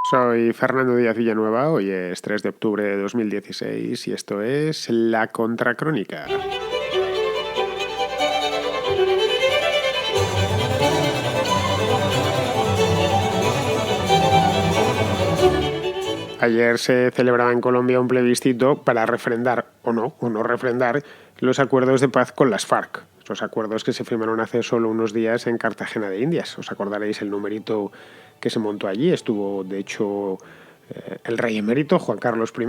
Soy Fernando Díaz Villanueva, hoy es 3 de octubre de 2016 y esto es La Contracrónica. Ayer se celebraba en Colombia un plebiscito para refrendar o no refrendar los acuerdos de paz con las FARC. Los acuerdos que se firmaron hace solo unos días en Cartagena de Indias. Os acordaréis el numerito que se montó allí. Estuvo, de hecho, el rey emérito, Juan Carlos I.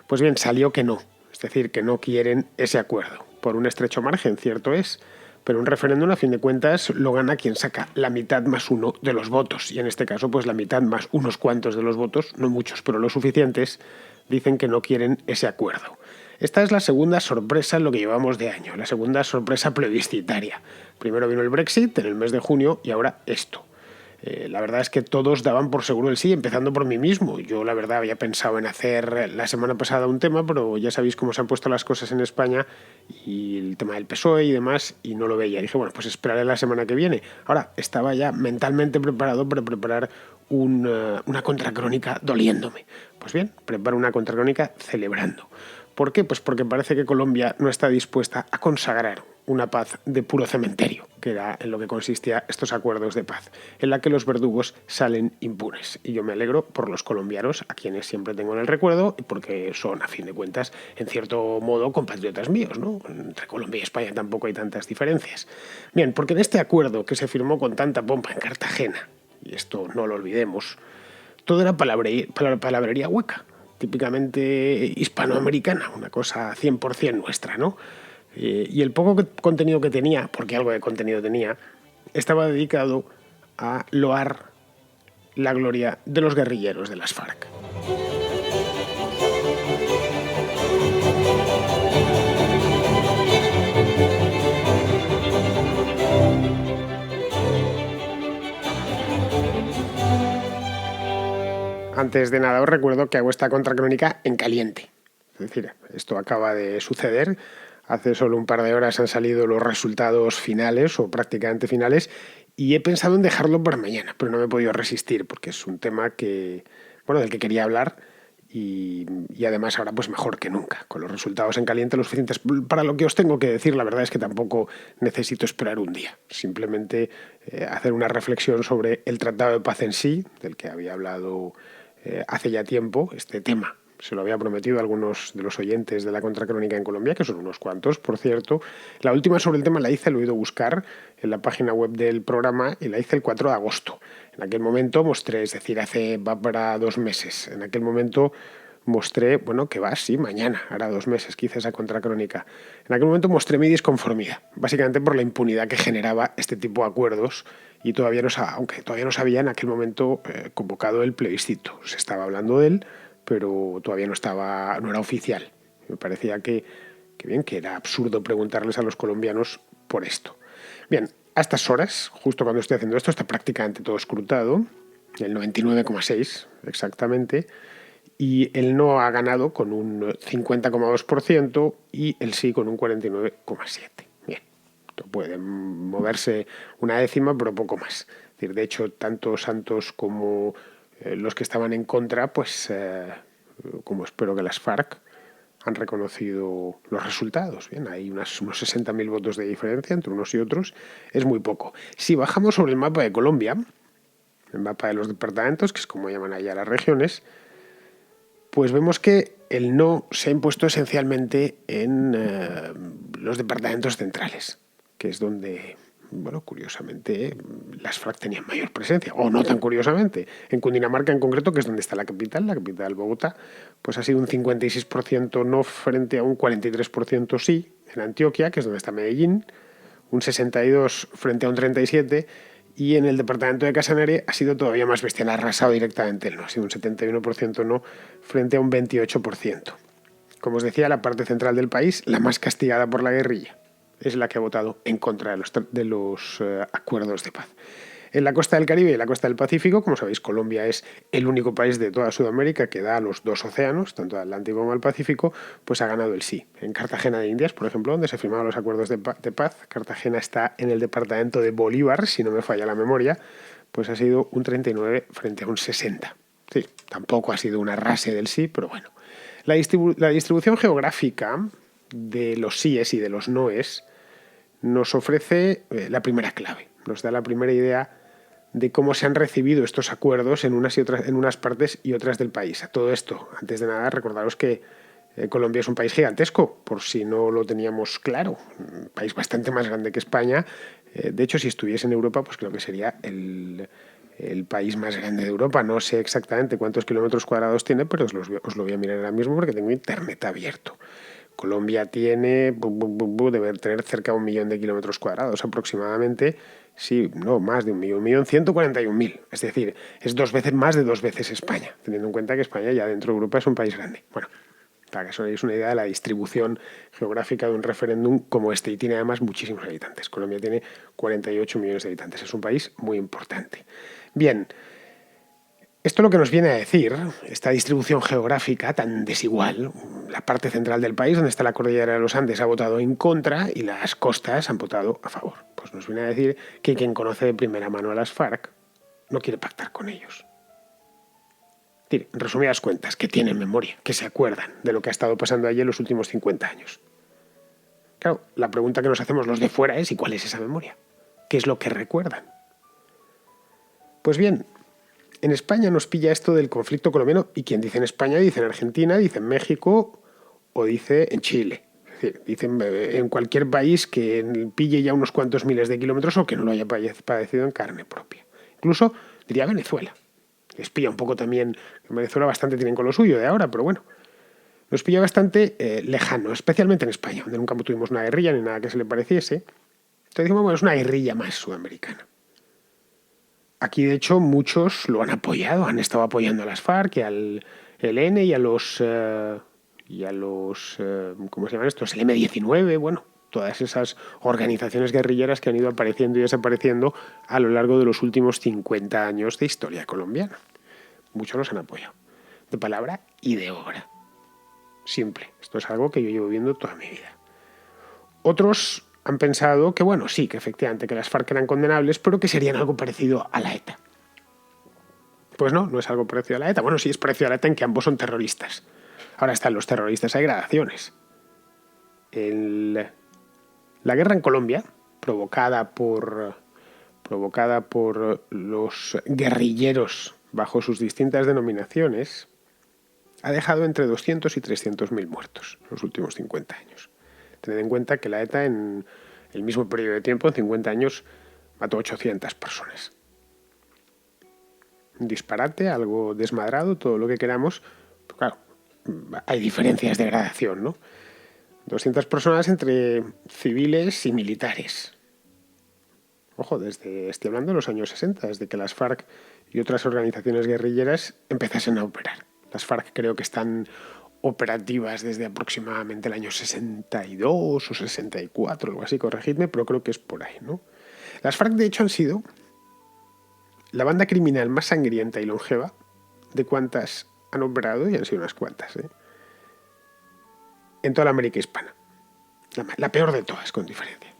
Pues bien, salió que no. Es decir, que no quieren ese acuerdo. Por un estrecho margen, cierto es. Pero un referéndum, a fin de cuentas, lo gana quien saca la mitad más uno de los votos. Y en este caso, pues la mitad más unos cuantos de los votos, no muchos, pero lo suficientes, dicen que no quieren ese acuerdo. Esta es la segunda sorpresa en lo que llevamos de año, la segunda sorpresa plebiscitaria. Primero vino el Brexit en el mes de junio y ahora esto. La verdad es que todos daban por seguro el sí, empezando por mí mismo. Yo, la verdad, había pensado en hacer la semana pasada un tema, pero ya sabéis cómo se han puesto las cosas en España y el tema del PSOE y demás, y no lo veía. Dije, bueno, pues esperaré la semana que viene. Ahora, estaba ya mentalmente preparado para preparar una contracrónica doliéndome. Pues bien, preparo una contracrónica celebrando. ¿Por qué? Pues porque parece que Colombia no está dispuesta a consagrar una paz de puro cementerio, que era en lo que consistía estos acuerdos de paz, en la que los verdugos salen impunes. Y yo me alegro por los colombianos, a quienes siempre tengo en el recuerdo, y porque son, a fin de cuentas, en cierto modo, compatriotas míos, ¿no? Entre Colombia y España tampoco hay tantas diferencias. Bien, porque en este acuerdo que se firmó con tanta pompa en Cartagena, y esto no lo olvidemos, todo era palabrería hueca, típicamente hispanoamericana, una cosa 100% nuestra, ¿no? Y el poco contenido que tenía, porque algo de contenido tenía, estaba dedicado a loar la gloria de los guerrilleros de las FARC. Antes de nada os recuerdo que hago esta contracrónica en caliente. Es decir, esto acaba de suceder. Hace solo un par de horas han salido los resultados finales o prácticamente finales y he pensado en dejarlo para mañana, pero no me he podido resistir porque es un tema del que quería hablar y además ahora pues mejor que nunca, con los resultados en caliente lo suficientes. Para lo que os tengo que decir, la verdad es que tampoco necesito esperar un día, simplemente hacer una reflexión sobre el Tratado de Paz en sí, del que había hablado hace ya tiempo, este tema. Se lo había prometido a algunos de los oyentes de la Contracrónica en Colombia, que son unos cuantos, por cierto. La última sobre el tema la hice, lo he ido a buscar en la página web del programa y la hice el 4 de agosto. En aquel momento mostré, es decir, va para 2 meses. En aquel momento mostré, que va, sí, mañana, hará 2 meses que hice esa Contracrónica. En aquel momento mostré mi disconformidad, básicamente por la impunidad que generaba este tipo de acuerdos y aunque todavía no se había en aquel momento convocado el plebiscito. Se estaba hablando de él, pero todavía no era oficial. Me parecía que era absurdo preguntarles a los colombianos por esto. Bien, a estas horas, justo cuando estoy haciendo esto, está prácticamente todo escrutado, el 99,6 exactamente, y el no ha ganado con un 50,2% y el sí con un 49,7%. Bien, esto puede moverse una décima, pero poco más. Es decir, de hecho, tanto Santos como los que estaban en contra, como espero que las FARC, han reconocido los resultados. Bien, hay unos 60.000 votos de diferencia entre unos y otros. Es muy poco. Si bajamos sobre el mapa de Colombia, el mapa de los departamentos, que es como llaman allá las regiones, pues vemos que el no se ha impuesto esencialmente en los departamentos centrales, que es donde, curiosamente, las FARC tenían mayor presencia, o no tan curiosamente. En Cundinamarca en concreto, que es donde está la capital Bogotá, pues ha sido un 56% no frente a un 43% sí. En Antioquia, que es donde está Medellín, un 62% frente a un 37%, y en el departamento de Casanare ha sido todavía más bestial, ha arrasado directamente el no, ha sido un 71% no frente a un 28%. Como os decía, la parte central del país, la más castigada por la guerrilla, es la que ha votado en contra de los acuerdos de paz. En la costa del Caribe y la costa del Pacífico, como sabéis, Colombia es el único país de toda Sudamérica que da a los dos océanos, tanto al Atlántico como al Pacífico, pues ha ganado el sí. En Cartagena de Indias, por ejemplo, donde se firmaron los acuerdos de paz, Cartagena está en el departamento de Bolívar, si no me falla la memoria, pues ha sido un 39 frente a un 60. Sí, tampoco ha sido un arrase del sí, pero bueno. La distribución geográfica de los síes y de los noes nos ofrece la primera clave, nos da la primera idea de cómo se han recibido estos acuerdos en unas partes y otras del país. A todo esto, antes de nada, recordaros que Colombia es un país gigantesco, por si no lo teníamos claro, un país bastante más grande que España. De hecho, si estuviese en Europa, pues creo que sería el país más grande de Europa. No sé exactamente cuántos kilómetros cuadrados tiene, pero os lo voy a mirar ahora mismo porque tengo internet abierto. Colombia tiene, debe tener cerca de 1 millón de kilómetros cuadrados aproximadamente. Sí, no, más de 1.141.000. Es decir, es más de 2 veces España, teniendo en cuenta que España ya dentro de Europa es un país grande. Bueno, para que os hagáis una idea de la distribución geográfica de un referéndum como este, y tiene además muchísimos habitantes. Colombia tiene 48 millones de habitantes, es un país muy importante. Bien, esto lo que nos viene a decir, esta distribución geográfica tan desigual, la parte central del país, donde está la cordillera de los Andes, ha votado en contra y las costas han votado a favor. Pues nos viene a decir que quien conoce de primera mano a las FARC no quiere pactar con ellos. Es decir, en resumidas cuentas, que tienen memoria, que se acuerdan de lo que ha estado pasando allí en los últimos 50 años. Claro, la pregunta que nos hacemos los de fuera es ¿y cuál es esa memoria? ¿Qué es lo que recuerdan? Pues bien, en España nos pilla esto del conflicto colombiano, y quien dice en España dice en Argentina, dice en México o dice en Chile. Es decir, dicen en cualquier país que pille ya unos cuantos miles de kilómetros o que no lo haya padecido en carne propia. Incluso diría Venezuela. Les pilla un poco también, en Venezuela bastante tienen con lo suyo de ahora, pero bueno. Nos pilla bastante lejano, especialmente en España, donde nunca tuvimos una guerrilla ni nada que se le pareciese. Entonces decimos, bueno, es una guerrilla más sudamericana. Aquí, de hecho, muchos lo han apoyado, han estado apoyando a las FARC y al ELN y a los ¿cómo se llaman estos? El M-19, bueno, todas esas organizaciones guerrilleras que han ido apareciendo y desapareciendo a lo largo de los últimos 50 años de historia colombiana. Muchos los han apoyado, de palabra y de obra. Simple, esto es algo que yo llevo viendo toda mi vida. Otros han pensado que, bueno, sí, que efectivamente que las FARC eran condenables, pero que serían algo parecido a la ETA. Pues no, no es algo parecido a la ETA. Bueno, sí es parecido a la ETA en que ambos son terroristas. Ahora están los terroristas, hay gradaciones. La guerra en Colombia, provocada por los guerrilleros bajo sus distintas denominaciones, ha dejado entre 200 y 300.000 muertos en los últimos 50 años. Tened en cuenta que la ETA en el mismo periodo de tiempo, en 50 años, mató 800 personas. Un disparate, algo desmadrado, todo lo que queramos. Pero claro, hay diferencias de gradación, ¿no? 200 personas entre civiles y militares. Ojo, estoy hablando de los años 60, desde que las FARC y otras organizaciones guerrilleras empezasen a operar. Las FARC creo que están operativas desde aproximadamente el año 62 o 64, algo así, corregidme, pero creo que es por ahí, ¿no? Las FARC, de hecho, han sido la banda criminal más sangrienta y longeva de cuantas han operado, y han sido unas cuantas, en toda la América hispana. La peor de todas, con diferencia.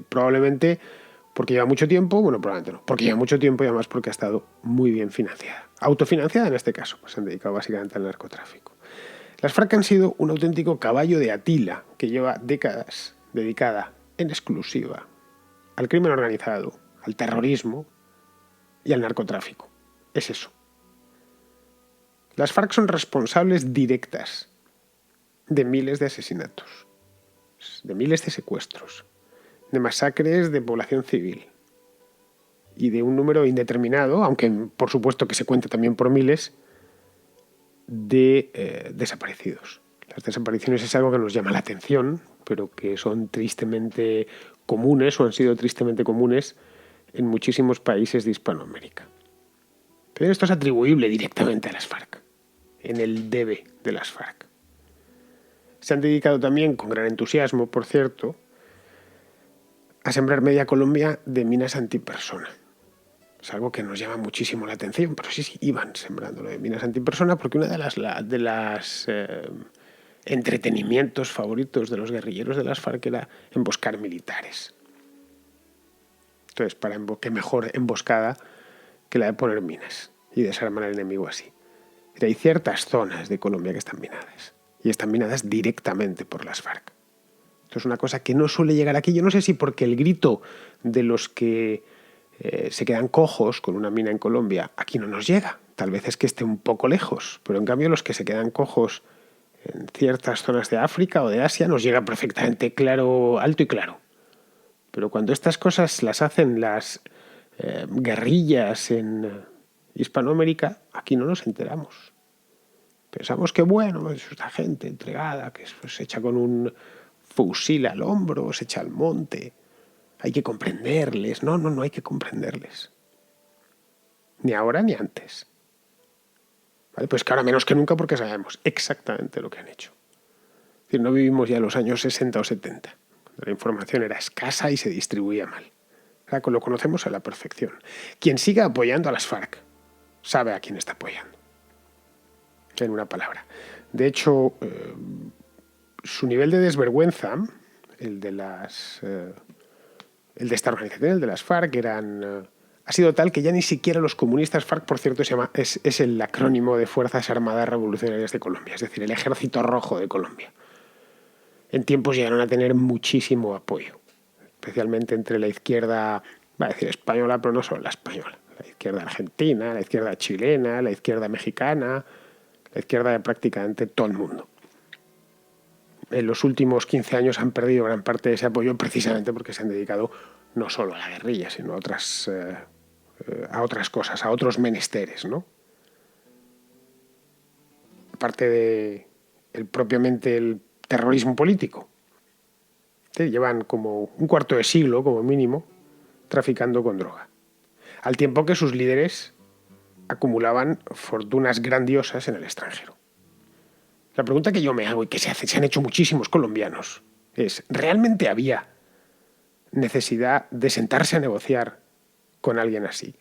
Probablemente porque lleva mucho tiempo, bueno, probablemente no, porque lleva mucho tiempo y además porque ha estado muy bien financiada. Autofinanciada en este caso, pues se han dedicado básicamente al narcotráfico. Las FARC han sido un auténtico caballo de Atila que lleva décadas dedicada en exclusiva al crimen organizado, al terrorismo y al narcotráfico. Es eso. Las FARC son responsables directas de miles de asesinatos, de miles de secuestros, de masacres de población civil y de un número indeterminado, aunque por supuesto que se cuenta también por miles, de desaparecidos. Las desapariciones es algo que nos llama la atención, pero que son tristemente comunes o han sido tristemente comunes en muchísimos países de Hispanoamérica. Pero esto es atribuible directamente a las FARC, en el debe de las FARC. Se han dedicado también, con gran entusiasmo, por cierto, a sembrar media Colombia de minas antipersona. Es algo que nos llama muchísimo la atención, pero sí, iban sembrándolo de minas antipersona, porque una de las entretenimientos favoritos de los guerrilleros de las FARC era emboscar militares. Entonces, qué mejor emboscada que la de poner minas. y desarman al enemigo así. Hay ciertas zonas de Colombia que están minadas, y están minadas directamente por las FARC. Esto es una cosa que no suele llegar aquí. Yo no sé si porque el grito de los que se quedan cojos con una mina en Colombia aquí no nos llega. Tal vez es que esté un poco lejos, pero en cambio los que se quedan cojos en ciertas zonas de África o de Asia nos llega perfectamente claro, alto y claro. Pero cuando estas cosas las hacen las guerrillas en Hispanoamérica, aquí no nos enteramos. Pensamos que, bueno, es esta gente entregada, que se echa con un fusil al hombro, se echa al monte. Hay que comprenderles. No hay que comprenderles. Ni ahora ni antes. ¿Vale? Pues que ahora menos que nunca porque sabemos exactamente lo que han hecho. Es decir, no vivimos ya los años 60 o 70, cuando la información era escasa y se distribuía mal. Ahora lo conocemos a la perfección. Quien siga apoyando a las FARC sabe a quién está apoyando. En una palabra. De hecho, su nivel de desvergüenza, el de esta organización, el de las FARC, ha sido tal que ya ni siquiera los comunistas, FARC, por cierto, es el acrónimo de Fuerzas Armadas Revolucionarias de Colombia, es decir, el Ejército Rojo de Colombia. En tiempos llegaron a tener muchísimo apoyo, especialmente entre la izquierda, va a decir española, pero no solo la española, la izquierda argentina, la izquierda chilena, la izquierda mexicana, la izquierda de prácticamente todo el mundo. En los últimos 15 años han perdido gran parte de ese apoyo precisamente porque se han dedicado no solo a la guerrilla, sino a otras cosas, a otros menesteres, ¿no? Aparte de propiamente el terrorismo político. Llevan como un cuarto de siglo, como mínimo, traficando con droga. Al tiempo que sus líderes acumulaban fortunas grandiosas en el extranjero. La pregunta que yo me hago y que se han hecho muchísimos colombianos es, ¿realmente había necesidad de sentarse a negociar con alguien así?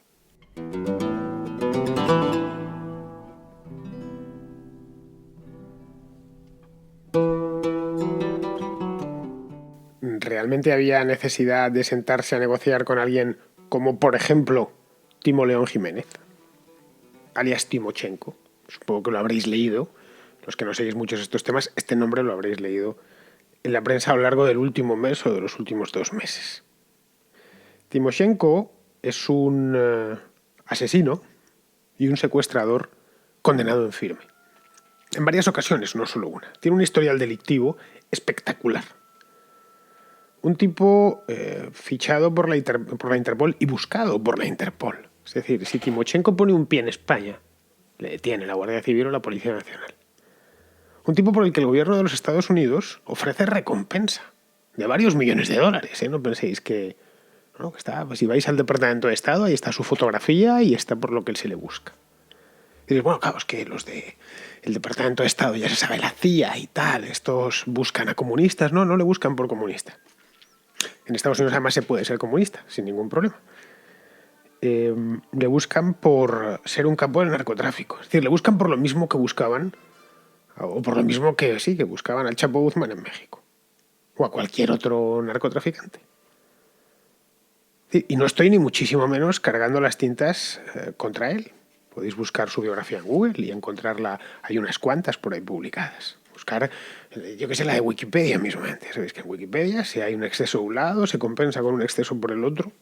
¿Realmente había necesidad de sentarse a negociar con alguien como, por ejemplo, Timo León Jiménez, alias Timochenko? Supongo que lo habréis leído. Los que no seguís muchos estos temas, este nombre lo habréis leído en la prensa a lo largo del último mes o de los últimos 2 meses. Timoshenko es un asesino y un secuestrador condenado en firme. En varias ocasiones, no solo una. Tiene un historial delictivo espectacular. Un tipo fichado por la Interpol y buscado por la Interpol. Es decir, si Timoshenko pone un pie en España, le detiene la Guardia Civil o la Policía Nacional. Un tipo por el que el gobierno de los Estados Unidos ofrece recompensa de varios millones de dólares. No penséis que está, pues si vais al Departamento de Estado, ahí está su fotografía y está por lo que él se le busca. Y dices, bueno, claro, es que los del Departamento de Estado ya se sabe, la CIA y tal, estos buscan a comunistas. No le buscan por comunista. En Estados Unidos además se puede ser comunista, sin ningún problema. Le buscan por ser un campo del narcotráfico. Es decir, le buscan por lo mismo que buscaban, o por lo mismo que buscaban al Chapo Guzmán en México, o a cualquier otro narcotraficante. Y no estoy ni muchísimo menos cargando las tintas contra él. Podéis buscar su biografía en Google y encontrarla, hay unas cuantas por ahí publicadas. Buscar, yo que sé, la de Wikipedia mismamente. Sabéis que en Wikipedia, si hay un exceso de un lado, se compensa con un exceso por el otro.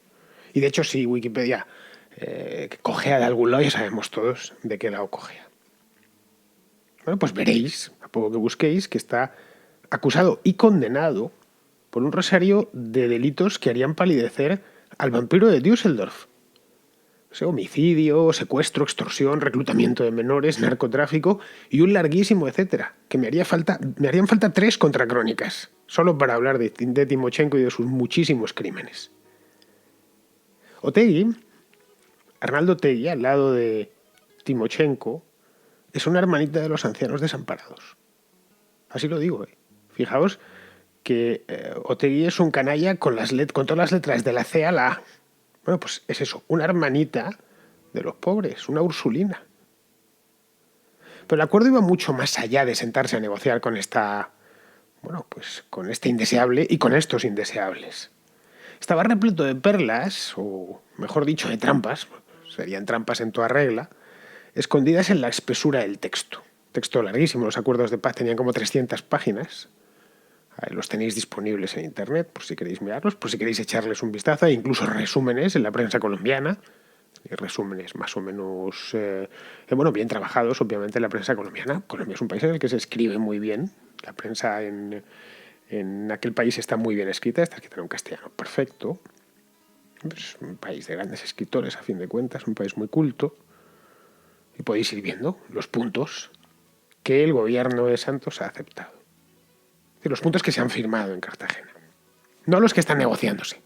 Y de hecho, si Wikipedia cojea de algún lado, ya sabemos todos de qué lado cojea. Bueno, pues veréis, a poco que busquéis, que está acusado y condenado por un rosario de delitos que harían palidecer al vampiro de Düsseldorf. Homicidio, secuestro, extorsión, reclutamiento de menores, narcotráfico y un larguísimo etcétera, que me harían falta 3 contracrónicas, solo para hablar de Timoshenko y de sus muchísimos crímenes. Arnaldo Otegi, al lado de Timoshenko, es una hermanita de los ancianos desamparados. Así lo digo. Fijaos que Otegi es un canalla con todas las letras de la C a la A. Bueno, pues es eso, una hermanita de los pobres, una ursulina. Pero el acuerdo iba mucho más allá de sentarse a negociar con con este indeseable y con estos indeseables. Estaba repleto de perlas, o mejor dicho, de trampas, serían trampas en toda regla, escondidas en la espesura del texto. Texto larguísimo, los acuerdos de paz tenían como 300 páginas. Los tenéis disponibles en internet por si queréis mirarlos, por si queréis echarles un vistazo, e incluso resúmenes en la prensa colombiana, resúmenes más o menos bien trabajados, obviamente, en la prensa colombiana. Colombia es un país en el que se escribe muy bien, la prensa en aquel país está muy bien escrita, está escrita en un castellano perfecto. Es un país de grandes escritores, a fin de cuentas, un país muy culto, y podéis ir viendo los puntos que el gobierno de Santos ha aceptado. Los puntos que se han firmado en Cartagena, no los que están negociándose.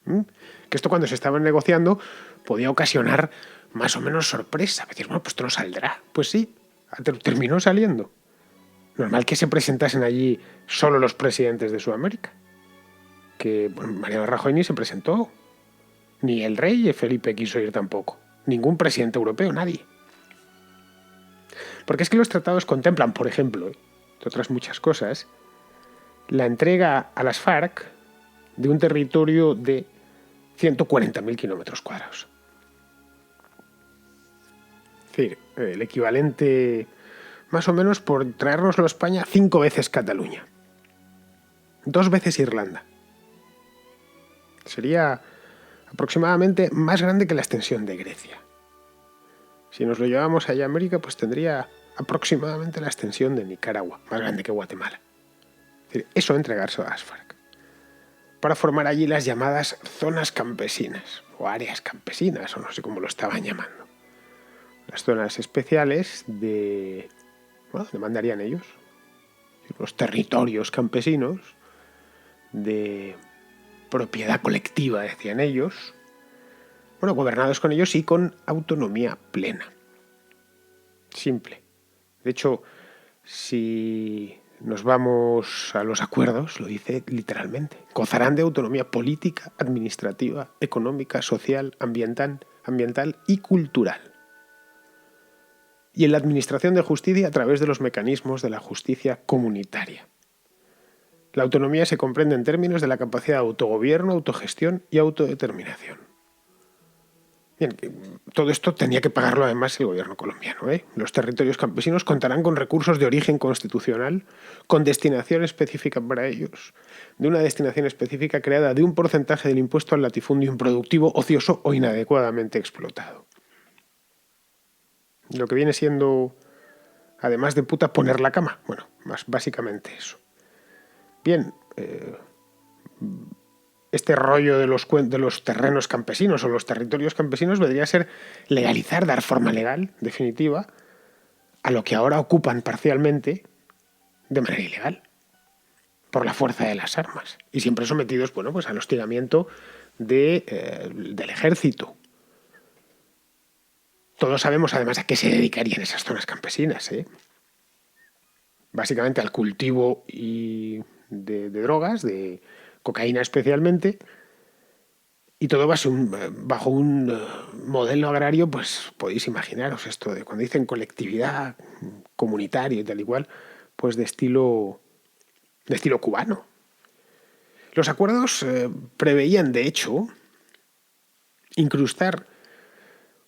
Que esto, cuando se estaban negociando, podía ocasionar más o menos sorpresa. Decir, bueno, pues esto no saldrá. Pues sí, terminó saliendo. Normal que se presentasen allí solo los presidentes de Sudamérica. Que Mariano Rajoy ni se presentó. Ni el rey Felipe quiso ir tampoco. Ningún presidente europeo, nadie. Porque es que los tratados contemplan, por ejemplo, de otras muchas cosas, la entrega a las FARC de un territorio de 140.000 kilómetros cuadrados. Es decir, el equivalente, más o menos, por traérnoslo a España, 5 veces Cataluña. 2 veces Irlanda. Sería aproximadamente más grande que la extensión de Grecia. Si nos lo llevamos allá a América, pues tendría aproximadamente la extensión de Nicaragua, más grande que Guatemala. Es decir, eso entregarse a las FARC, para formar allí las llamadas zonas campesinas, o áreas campesinas, o no sé cómo lo estaban llamando. Las zonas especiales donde mandarían ellos, los territorios campesinos de propiedad colectiva, decían ellos, gobernados con ellos y con autonomía plena. Simple. De hecho, si nos vamos a los acuerdos, lo dice literalmente: gozarán de autonomía política, administrativa, económica, social, ambiental y cultural. Y en la administración de justicia a través de los mecanismos de la justicia comunitaria. La autonomía se comprende en términos de la capacidad de autogobierno, autogestión y autodeterminación. Bien, todo esto tenía que pagarlo además el gobierno colombiano. Los territorios campesinos contarán con recursos de origen constitucional, con destinación específica para ellos, de una destinación específica creada de un porcentaje del impuesto al latifundio improductivo, ocioso o inadecuadamente explotado. Lo que viene siendo, además de puta, poner la cama. Bueno, más básicamente eso. Bien, este rollo de los terrenos campesinos o los territorios campesinos vendría a ser legalizar, dar forma legal, definitiva, a lo que ahora ocupan parcialmente de manera ilegal, por la fuerza de las armas, y siempre sometidos al hostigamiento del ejército. Todos sabemos además a qué se dedicarían esas zonas campesinas, básicamente al cultivo de drogas, de cocaína especialmente, y todo bajo un modelo agrario, pues podéis imaginaros esto de cuando dicen colectividad, comunitario y tal y cual, pues de estilo cubano. Los acuerdos preveían, de hecho, incrustar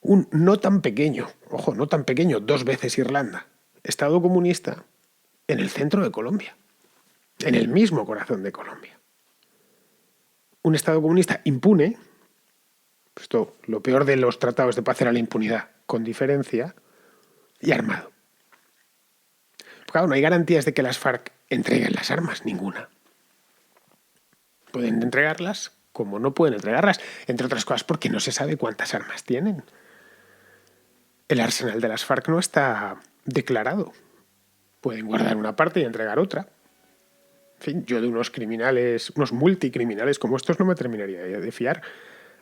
un no tan pequeño, 2 veces Irlanda, Estado comunista, en el centro de Colombia, en el mismo corazón de Colombia. Un Estado comunista impune, esto, lo peor de los tratados de paz era la impunidad, con diferencia, y armado. Claro, no hay garantías de que las FARC entreguen las armas, ninguna. Pueden entregarlas como no pueden entregarlas, entre otras cosas porque no se sabe cuántas armas tienen. El arsenal de las FARC no está declarado. Pueden guardar una parte y entregar otra. En fin, yo de unos multicriminales como estos no me terminaría de fiar.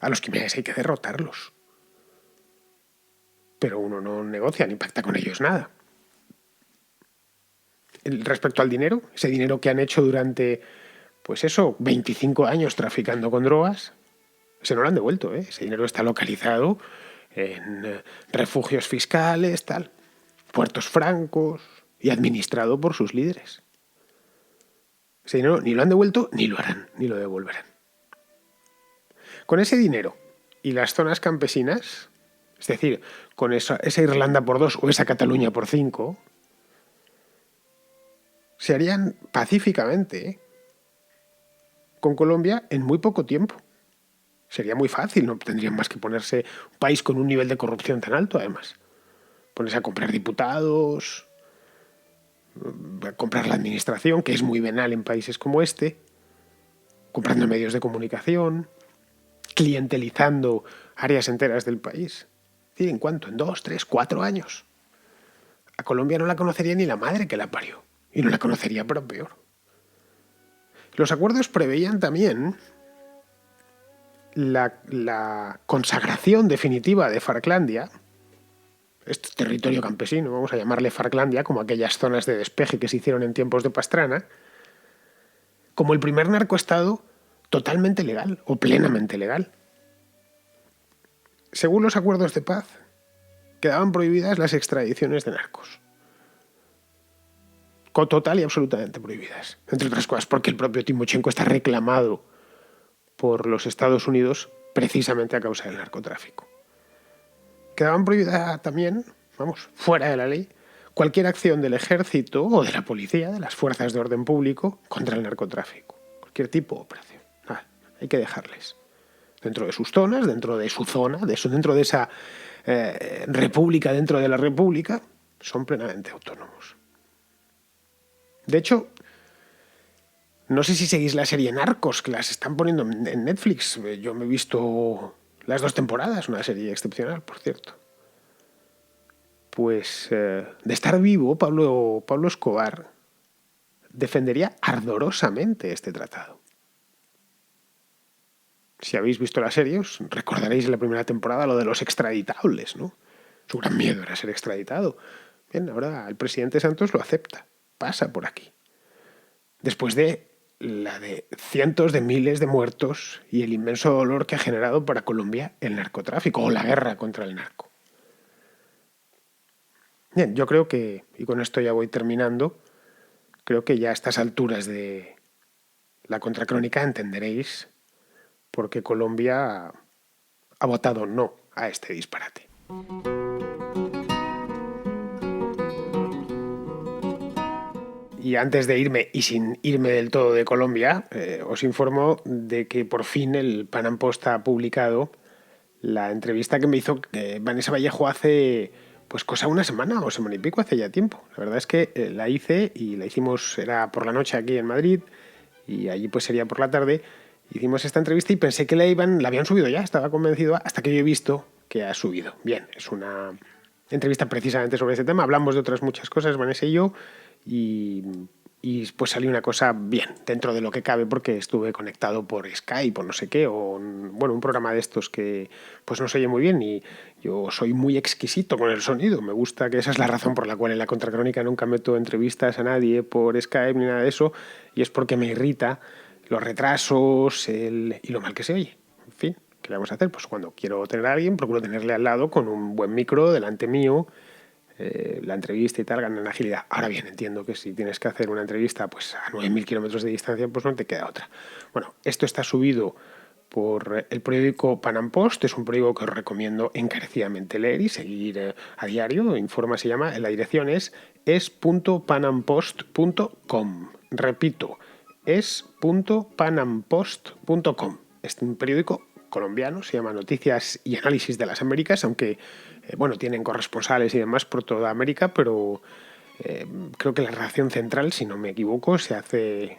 A los criminales hay que derrotarlos. Pero uno no negocia ni pacta con ellos nada. Respecto al dinero, ese dinero que han hecho durante, 25 años traficando con drogas, ese no lo han devuelto, Ese dinero está localizado en refugios fiscales, puertos francos, y administrado por sus líderes. Ese dinero ni lo han devuelto, ni lo harán, ni lo devolverán. Con ese dinero y las zonas campesinas, es decir, con esa Irlanda por 2 o esa Cataluña por 5, se harían pacíficamente con Colombia en muy poco tiempo. Sería muy fácil, no tendrían más que ponerse un país con un nivel de corrupción tan alto, además. Ponerse a comprar diputados, a comprar la administración, que es muy venal en países como este, comprando medios de comunicación, clientelizando áreas enteras del país. Es decir, ¿en cuánto? En 2, 3, 4 años. A Colombia no la conocería ni la madre que la parió. Y no la conocería, pero peor. Los acuerdos preveían también la consagración definitiva de Farclandia, este territorio campesino, vamos a llamarle Farclandia, como aquellas zonas de despeje que se hicieron en tiempos de Pastrana, como el primer narcoestado totalmente legal o plenamente legal. Según los acuerdos de paz, quedaban prohibidas las extradiciones de narcos. Total y absolutamente prohibidas. Entre otras cosas porque el propio Timochenko está reclamado por los Estados Unidos precisamente a causa del narcotráfico. Quedaban prohibidas también, fuera de la ley, cualquier acción del ejército o de la policía, de las fuerzas de orden público, contra el narcotráfico. Cualquier tipo de operación. Hay que dejarles. Dentro de sus zonas, dentro de su zona, dentro de esa república dentro de la república, son plenamente autónomos. De hecho, no sé si seguís la serie Narcos, que las están poniendo en Netflix. Yo me he visto las 2 temporadas, una serie excepcional, por cierto. Pues de estar vivo, Pablo Escobar defendería ardorosamente este tratado. Si habéis visto la serie, os recordaréis en la primera temporada lo de los extraditables, ¿no? Su gran miedo era ser extraditado. Bien, ahora el presidente Santos lo acepta, pasa por aquí. Después de la de cientos de miles de muertos y el inmenso dolor que ha generado para Colombia el narcotráfico o la guerra contra el narco. Bien, yo creo que, y con esto ya voy terminando, creo que ya a estas alturas de la contracrónica entenderéis por qué Colombia ha votado no a este disparate. Y antes de irme, y sin irme del todo de Colombia, os informo de que por fin el Pan Am Post ha publicado la entrevista que me hizo Vanessa Vallejo hace, pues cosa una semana o semana y pico, hace ya tiempo. La verdad es que la hice y la hicimos, era por la noche aquí en Madrid y allí pues sería por la tarde. Hicimos esta entrevista y pensé que la habían subido ya, estaba convencido, hasta que yo he visto que ha subido. Bien, es una entrevista precisamente sobre ese tema. Hablamos de otras muchas cosas, Vanessa y yo, y pues salió una cosa bien, dentro de lo que cabe, porque estuve conectado por Skype o no sé qué, o un programa de estos que pues no se oye muy bien y yo soy muy exquisito con el sonido. Me gusta, que esa es la razón por la cual en la Contracrónica nunca meto entrevistas a nadie por Skype ni nada de eso, y es porque me irrita los retrasos y lo mal que se oye. En fin, ¿qué le vamos a hacer? Pues cuando quiero tener a alguien, procuro tenerle al lado con un buen micro delante mío, la entrevista y tal, ganan agilidad. Ahora bien, entiendo que si tienes que hacer una entrevista pues a 9.000 kilómetros de distancia, pues no te queda otra. Bueno, esto está subido por el periódico Pan Am Post, es un periódico que os recomiendo encarecidamente leer y seguir a diario. Informa se llama, la dirección es.panampost.com. Repito, es.panampost.com. Es un periódico colombiano, se llama Noticias y Análisis de las Américas, aunque tienen corresponsales y demás por toda América, pero creo que la redacción central, si no me equivoco, se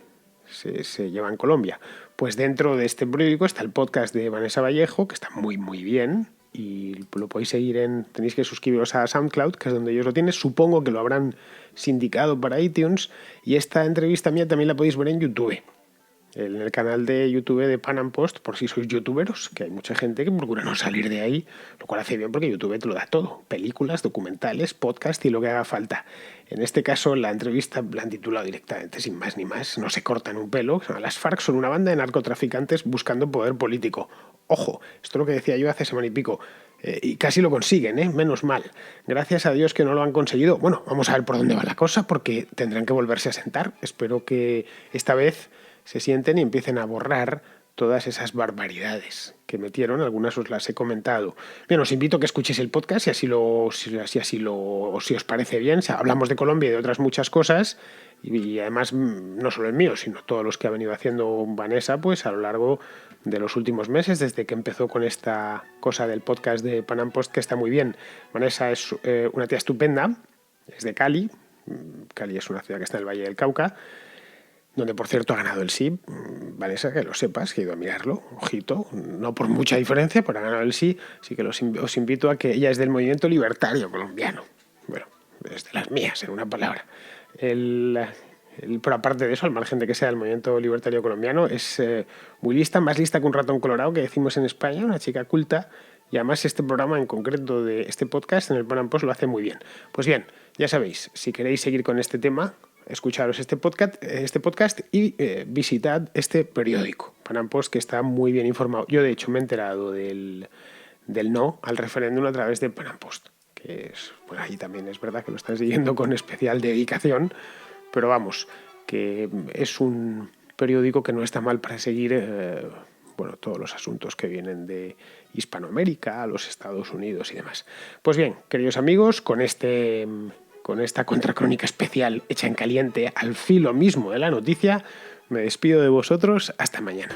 lleva en Colombia. Pues dentro de este periódico está el podcast de Vanessa Vallejo, que está muy muy bien, y lo podéis seguir tenéis que suscribiros a SoundCloud, que es donde ellos lo tienen. Supongo que lo habrán sindicado para iTunes, y esta entrevista mía también la podéis ver en YouTube, en el canal de YouTube de Pan Am Post, por si sois youtuberos, que hay mucha gente que procura no salir de ahí, lo cual hace bien porque YouTube te lo da todo: películas, documentales, podcast y lo que haga falta. En este caso la entrevista la han titulado directamente, sin más ni más, no se cortan un pelo. Las FARC son una banda de narcotraficantes buscando poder político. Ojo, esto es lo que decía yo hace semana y pico, y casi lo consiguen, menos mal. Gracias a Dios que no lo han conseguido. Bueno, vamos a ver por dónde va la cosa, porque tendrán que volverse a sentar. Espero que esta vez se sienten y empiecen a borrar todas esas barbaridades que metieron, algunas os las he comentado. Bien, os invito a que escuchéis el podcast si os parece bien. O sea, hablamos de Colombia y de otras muchas cosas, y además no solo el mío, sino todos los que ha venido haciendo Vanessa pues a lo largo de los últimos meses, desde que empezó con esta cosa del podcast de Pan Am Post, que está muy bien. Vanessa es una tía estupenda, es de Cali. Cali es una ciudad que está en el Valle del Cauca, donde por cierto ha ganado el sí. Vanessa, que lo sepas, que he ido a mirarlo, ojito, no por mucha diferencia, pero ha ganado el sí. Así que os invito a que ella es del movimiento libertario colombiano. Bueno, es de las mías, en una palabra. Pero aparte de eso, al margen de que sea del movimiento libertario colombiano, es muy lista, más lista que un ratón colorado, que decimos en España, una chica culta. Y además este programa en concreto de este podcast en el Pan Am Post lo hace muy bien. Pues bien, ya sabéis, si queréis seguir con este tema, escucharos este podcast y visitad este periódico, Pan Am Post, que está muy bien informado. Yo, de hecho, me he enterado del no al referéndum a través de Pan Am Post, que es, pues ahí también es verdad que lo están siguiendo con especial dedicación, pero vamos, que es un periódico que no está mal para seguir todos los asuntos que vienen de Hispanoamérica, los Estados Unidos y demás. Pues bien, queridos amigos, con esta contracrónica especial hecha en caliente al filo mismo de la noticia, me despido de vosotros hasta mañana.